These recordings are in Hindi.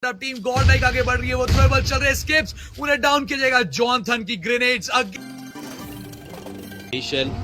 अब टीम गॉड लाइक आगे बढ़ रही है, वो थ्रोबल चल रहे हैं, स्किप्स उन्हें डाउन किया जाएगा। जॉनथन की ग्रेनेड्स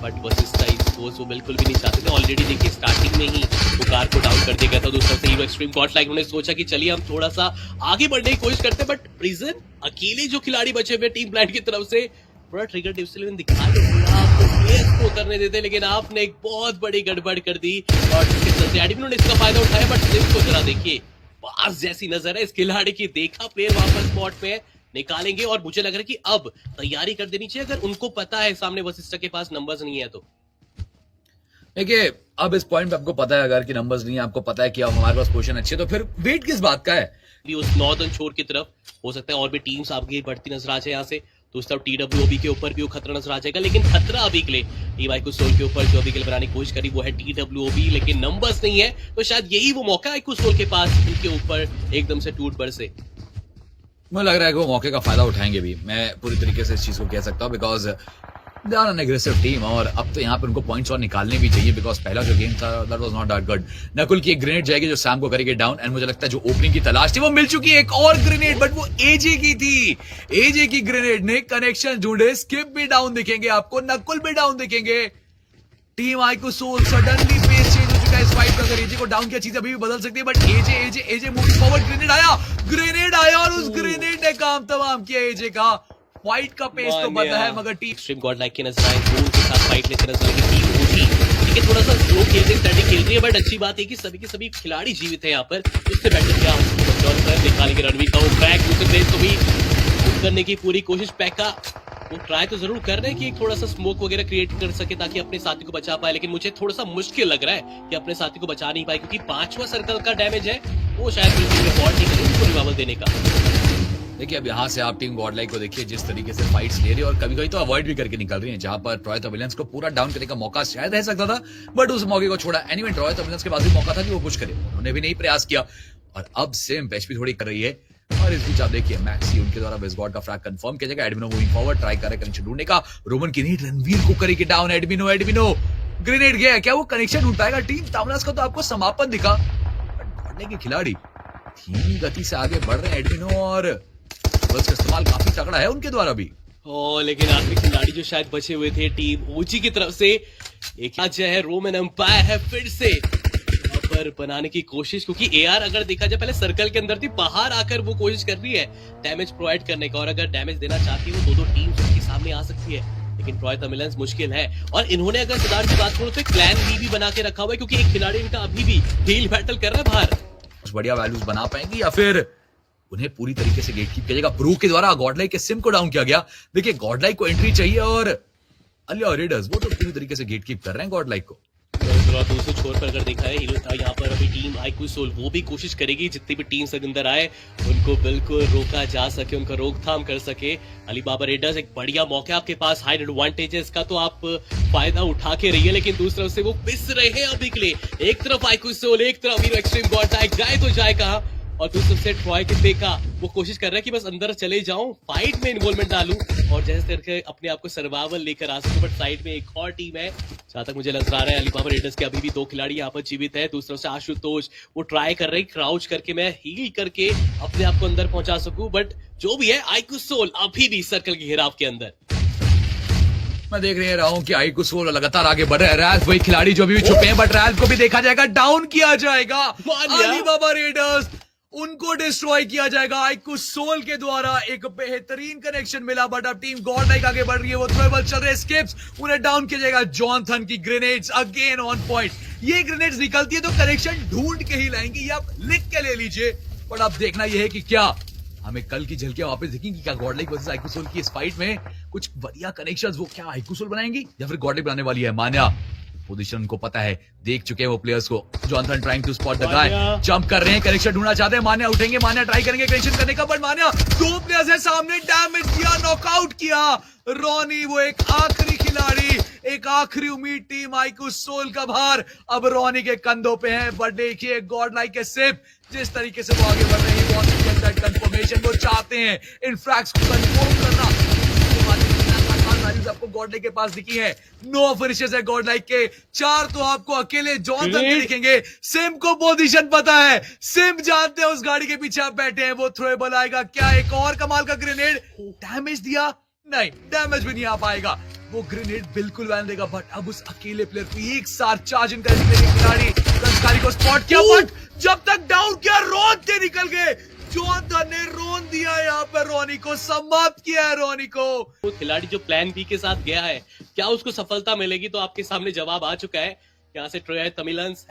बट वशिष्ठा स्कोर्स वो बिल्कुल भी नहीं चाहते थे। ऑलरेडी देखिए स्टार्टिंग में ही वो कार को डाउन कर दिया गया था। दूसरा से हीरो एक्सट्रीम गॉड लाइक उन्होंने सोचा कि चलिए हम थोड़ा सा आगे बढ़ने की कोशिश करते हैं, बट प्रिजन अकेले जो खिलाड़ी बचे हुए टीम ब्लाइंड की तरफ से थोड़ा ट्रिगर डिस्प्ले दिखा आपको उतरने देते, लेकिन आपने एक बहुत बड़ी गड़बड़ कर दी और जिसके चलते एडमिन ने इसका फायदा उठाया। बट सिर्फ को जरा देखिए, पास जैसी नजर है इस खिलाड़ी की, देखा प्लेयर वापस स्पॉट पे निकालेंगे और मुझे लग रहा है कि अब तैयारी कर देनी चाहिए अगर उनको पता है सामने वशिष्ठा के पास नंबर्स नहीं है तो। देखिए अब इस पॉइंट पे आपको पता है अगर कि नंबर्स नहीं है, आपको पता है कि अब हमारे पास पोजीशन अच्छी है, तो फिर वेट किस बात का है। उस नॉर्दर्न छोर की तरफ हो सकता है और भी टीम्स आपकी बढ़ती नजर आ जाए यहाँ से, तो उस तरफ TWOB के ऊपर भी वो खतरा नजर आ जाएगा। लेकिन खतरा अभी के लिए iQSOUL के ऊपर जो अभी के लिए बनाने की कोशिश करी वो है TWOB, लेकिन नंबर्स नहीं है, तो शायद यही वो मौका है iQSOUL के पास उनके ऊपर एकदम से टूट बरसे। मुझे लग रहा है कि वो मौके का फायदा उठाएंगे भी, मैं पूरी तरीके से इस चीज को कह सकता हूँ, because they are an aggressive team और अब तो यहाँ पे उनको पॉइंट्स और निकालने भी चाहिए, बिकॉज पहला जो गेम था that was not that good. Nakul की एक ग्रेनेड जाएगी जो सैम को करेगी डाउन, एंड मुझे लगता है जो ओपनिंग की तलाश थी वो मिल चुकी है। एक और ग्रेनेड, बट वो एजे की थी, एजे की ग्रेनेड ने कनेक्शन ढूंढे। स्किप भी डाउन दिखेंगे आपको, नकुल भी डाउन दिखेंगे। Team iQSOUL suddenly pace change हो चुका है इस फाइट में। अगर एजे को डाउन किया चीज अभी भी बदल सकती है, but AJ moving forward. Grenade आया और उस ग्रेनेड ने काम तमाम किया एजे का। फाइट का पेस तो बदला है, मगर टीम एक्सट्रीम गॉड लाइक के नजर आए गोल के साथ फाइट लेते नजर आएगी टीम ओजी। ठीक है, थोड़ा सा स्लो खेल रही है, स्टैटिक खेल रही है, बट अच्छी बात है कि सभी के सभी खिलाड़ी जीवित हैं यहाँ पर। इससे बेटर क्या कंट्रोल कर निकालेंगे रणवीर का वो बैक, दूसरे प्लेस को भी करने की पूरी कोशिश। पैका वो ट्राई तो जरूर कर रहे हैं कि एक थोड़ा सा स्मोक वगैरह क्रिएट कर सके ताकि अपने साथी को बचा पाए, लेकिन मुझे थोड़ा सा मुश्किल लग रहा है कि अपने साथी को बचा नहीं पाए, क्योंकि 5वां सर्कल का डैमेज है वो शायद बिल्कुल अफोर्ड नहीं करेंगे उसको रिवाइवल देने का। देखिए अब यहाँ से आप टीम गॉडलाइक को देखिए जिस तरीके से फाइट्स ले रही है और कभी कभी तो अवॉइड भी करके निकल रही है, जहां पर ट्रॉय विलियंस को पूरा डाउन करने का मौका शायद रह सकता था, बट उस मौके को छोड़ा। एनीवे ट्रॉय विलियंस के पास भी मौका था कि वो कुछ करे, उन्होंने भी नहीं प्रयास किया। और अब सेम एचपी थोड़ी कर रही है, और इस बीच आप देखिए मैक्सी उनके द्वारा विजगॉड का फ्रैग कंफर्म किया जाएगा। एडमिनो मूविंग फॉरवर्ड, ट्राई कर रहे कनेक्शन ढूंढने का। रोमन की नीड रणवीर को करेगी डाउन। एडमिनो ग्रेनेड गया, क्या वो कनेक्शन ढूंढ पाएगा? टीम तामलास का तो आपको समापन दिखा, बट के खिलाड़ी धीमी गति से आगे बढ़ रहे हैं एडमिनो, और बस का इस्तेमाल काफी तगड़ा है उनके द्वारा भी। लेकिन आखिरी खिलाड़ी जो शायद बचे हुए थे टीम ओजी की तरफ से, एक आज है रोमन एम्पायर है फिर से पर बनाने की कोशिश, क्योंकि एआर अगर देखा जाए पहले सर्कल के अंदर थी, बाहर आकर वो कोशिश कर रही है डैमेज प्रोवाइड करने का, और अगर डैमेज देना चाहती है दो टीम्स उसके सामने आ सकती है, लेकिन ट्रॉय तमिलेंस मुश्किल है। और इन्होंने अगर सिदार की बात करो तो क्लैन बी भी बना के रखा हुआ है, क्योंकि एक खिलाड़ी इनका अभी भी हील बैटल कर रहा है बाहर। कुछ बढ़िया वैल्यूज बना पाएंगी या फिर उन्हें पूरी तरीके से गेट कीप किया जाएगा। प्रो के द्वारा गॉडलाइक के सिम को डाउन किया गया। देखिए गॉडलाइक को एंट्री चाहिए और अलिया रेडर्स वो तो पूरी तरीके से गेट कीप कर रहे हैं गॉडलाइक को। दूसरे छोर पर अगर देखा है यहाँ पर अभी टीम iQSOUL वो भी कोशिश करेगी जितनी भी टीम्स अंदर आए उनको बिल्कुल रोका जा सके, उनका रोकथाम कर सके। अलीबाबा रेडर्स एक बढ़िया मौका आपके पास हाई एडवांटेजेस का, तो आप फायदा उठा के रहिए, लेकिन दूसरी तरफ से वो पिस रहे हैं अभी के लिए। एक तरफ iQSOUL, एक तरफ हीरो एक्सट्रीम गॉड लाइक, जाए तो जाए कहां, और दूसरी तरफ से ट्रॉय के देखा वो कोशिश कर रहा है कि बस अंदर चले जाऊं, फाइट में इन्वॉल्वमेंट डालूं और जैसे करके अपने आप को सर्वाइवल लेकर आ सके। बट साइड में एक और टीम है, जहां तक मुझे नजर आ रहा है अलीबाबा रेडर्स के अभी भी 2 खिलाड़ी यहाँ पर जीवित है। दूसरी तरफ से आशुतोष वो ट्राई कर रहे हैं क्राउच करके मैं हील करके अपने आप को अंदर पहुंचा सकूं, बट जो भी है iQSOUL अभी भी सर्कल के घेराव के अंदर। मैं देख रहा हूं कि iQSOUL लगातार आगे बढ़ रहा है। रैल्फ वही खिलाड़ी जो अभी छुपे हैं, बट रैल्फ को भी देखा जाएगा, डाउन किया जाएगा। अलीबाबा रेडर्स उनको डिस्ट्रॉय किया जाएगा iQSOUL के द्वारा। एक बेहतरीन कनेक्शन मिला, बट अब टीम गॉडलाइक आगे बढ़ रही है, वो थ्रोबल चल रहे हैं, स्किप्स उन्हें डाउन किया जाएगा। जॉनथन की ग्रेनेड्स अगेन ऑन पॉइंट। ये ग्रेनेड्स निकलती है तो कनेक्शन ढूंढ के ही लाएंगी, या लिख के ले लीजिए, बट अब देखना यह है कि क्या हमें कल की झलकियां वापस दिखेंगी। क्या गॉडलाइक वर्सेस iQSOUल की इस फाइट में कुछ बढ़िया कनेक्शंस वो क्या iQSOUल बनाएंगी या फिर गॉडलाइक बनाने वाली है? मान्या पोजीशन को पता है, देख चुके हैं वो प्लेयर्स को। Jonathan trying to spot the guy, jump कर रहे हैं, कनेक्शन ढूंढना चाहते हैं। मान्या उठेंगे, मान्या ट्राई करेंगे कनेक्शन करने का, बट मान्या 2 प्लेयर्स है सामने, डैमेज किया, नॉकआउट किया। रॉनी वो एक आखिरी खिलाड़ी, एक आखिरी उम्मीद टीम iQSOUL का भार अब रॉनी के कंधों पे है। बट देखिए गॉडलाइक के सिप जिस तरीके से वो आगे बढ़ रहे हैं, वो चाहते हैं इन फ्रैग्स को कंफर्म करना। वैल्यूज आपको गॉडलाइक के पास दिखी है। 9 फिनिशेस है गॉडलाइक के, 4 तो आपको अकेले जॉन तक के दिखेंगे। सिम को पोजीशन पता है, सिम जानते हैं उस गाड़ी के पीछे आप बैठे हैं, वो थ्रोएबल आएगा क्या? एक और कमाल का ग्रेनेड, डैमेज दिया नहीं, डैमेज भी नहीं आ पाएगा। वो ग्रेनेड बिल्कुल वैन देगा, बट अब उस अकेले प्लेयर को एक साथ चार्जिंग करने के खिलाड़ी रंस्कारी को स्पॉट किया, बट जब तक डाउन किया रोन के निकल गए। जॉनथन ने रोन दिया यहाँ पर, रोनी को समाप्त किया है। रोनी को वो खिलाड़ी जो प्लान बी के साथ गया है, क्या उसको सफलता मिलेगी? तो आपके सामने जवाब आ चुका है। यहाँ से ट्रोय तमिलन्स